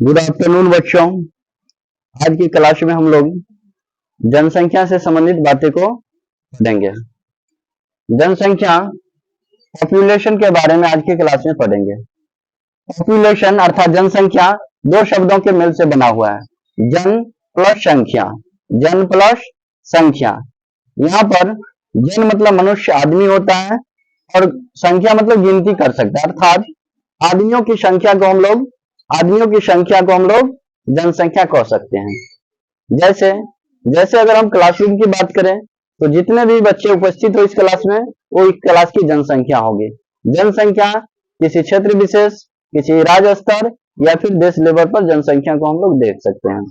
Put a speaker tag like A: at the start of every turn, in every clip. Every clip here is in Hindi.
A: गुड आफ्टरनून बच्चों। आज की क्लास में हम लोग जनसंख्या से संबंधित बातें को पढ़ेंगे। जनसंख्या पॉपुलेशन के बारे में आज की क्लास में पढ़ेंगे। पॉपुलेशन अर्थात जनसंख्या दो शब्दों के मेल से बना हुआ है, जन प्लस संख्या। जन प्लस संख्या। यहाँ पर जन मतलब मनुष्य आदमी होता है और संख्या मतलब गिनती कर सकता है, अर्थात आदमियों की संख्या को हम लोग जनसंख्या कह सकते हैं। जैसे अगर हम क्लासरूम की बात करें तो जितने भी बच्चे उपस्थित हो इस क्लास में वो इस क्लास की जनसंख्या होगी। जनसंख्या किसी क्षेत्र विशेष, किसी राज्य स्तर या फिर देश लेवल पर जनसंख्या को हम लोग देख सकते हैं।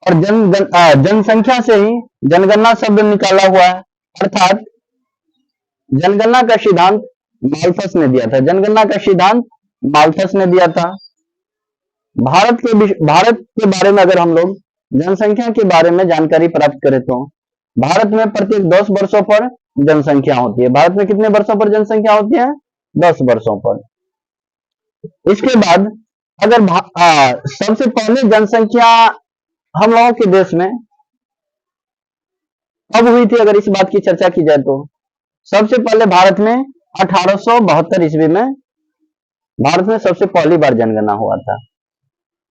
A: और जनसंख्या से ही जनगणना शब्द निकाला हुआ है, अर्थात जनगणना का सिद्धांत माल्थस ने दिया था। जनगणना का सिद्धांत माल्थस ने दिया था। भारत के बारे में अगर हम लोग जनसंख्या के बारे में जानकारी प्राप्त करें तो भारत में प्रत्येक 10 वर्षों पर जनसंख्या होती है। भारत में कितने वर्षों पर जनसंख्या होती है? 10 वर्षों पर। इसके बाद अगर सबसे पहले जनसंख्या हम लोगों के देश में कब हुई थी, अगर इस बात की चर्चा की जाए तो सबसे पहले भारत में 1872 ईस्वी में भारत में सबसे पहली बार जनगणना हुआ था।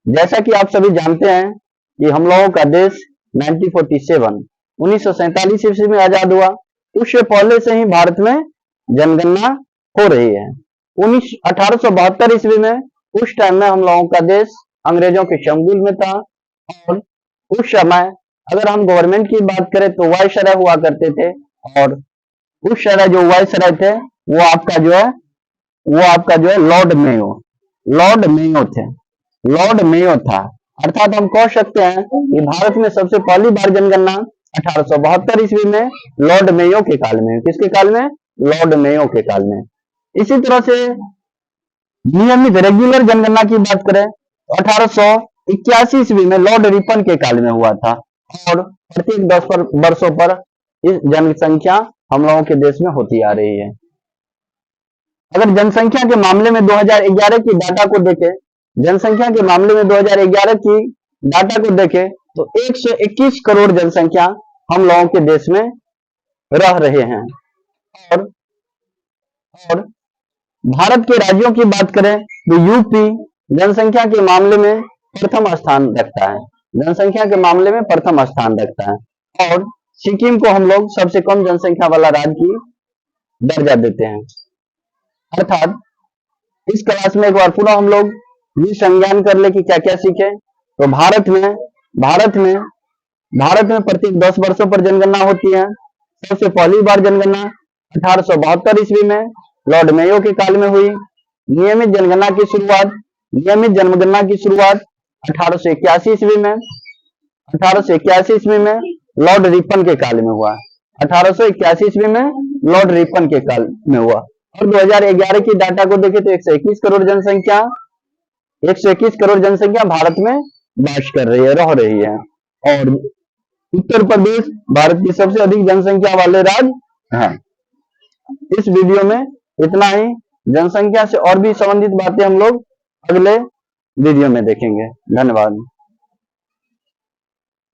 A: जैसा कि आप सभी जानते हैं कि हम लोगों का देश 1947 ईस्वी में आजाद हुआ, उससे पहले से ही भारत में जनगणना हो रही है। 1872 ईस्वी में उस टाइम में हम लोगों का देश अंग्रेजों के चंगुल में था और उस समय अगर हम गवर्नमेंट की बात करें तो वायसराय हुआ करते थे और उस समय जो वायसराय थे वो आपका जो है लॉर्ड मेयो था। अर्थात हम कह सकते हैं कि भारत में सबसे पहली बार जनगणना 1872 ईस्वी में लॉर्ड मेयो के काल में। किसके काल में? लॉर्ड मेयो के काल में। इसी तरह से नियमित रेगुलर जनगणना की बात करें तो 1881 ईस्वी में लॉर्ड रिपन के काल में हुआ था और प्रत्येक 10 वर्षों पर इस जनसंख्या हम लोगों के देश में होती आ रही है। अगर जनसंख्या के मामले में 2011 की डाटा को देखें, जनसंख्या के मामले में 2011 की डाटा को देखें तो 121 करोड़ जनसंख्या हम लोगों के देश में रह रहे हैं। और भारत के राज्यों की बात करें तो यूपी जनसंख्या के मामले में प्रथम स्थान रखता है। जनसंख्या के मामले में प्रथम स्थान रखता है और सिक्किम को हम लोग सबसे कम जनसंख्या वाला राज्य की दर्जा देते हैं। अर्थात इस क्लास में एक बार पूरा हम लोग ये संज्ञान कर ले कि क्या क्या सीखे। तो भारत में प्रत्येक 10 वर्षों पर जनगणना होती है। सबसे पहली बार जनगणना 1872 ईस्वी में लॉर्ड मेयो के काल में हुई। नियमित जनगणना की शुरुआत 1881 ईस्वी में लॉर्ड रिपन के काल में हुआ। 1881 ईस्वी में लॉर्ड रिपन के काल में हुआ और 2011 की डाटा को देखें तो 121 करोड़ जनसंख्या भारत में बास कर रही है, रह रही है और उत्तर प्रदेश भारत की सबसे अधिक जनसंख्या वाले राज्य हैं। इस वीडियो में इतना ही। जनसंख्या से और भी संबंधित बातें हम लोग अगले वीडियो में देखेंगे। धन्यवाद।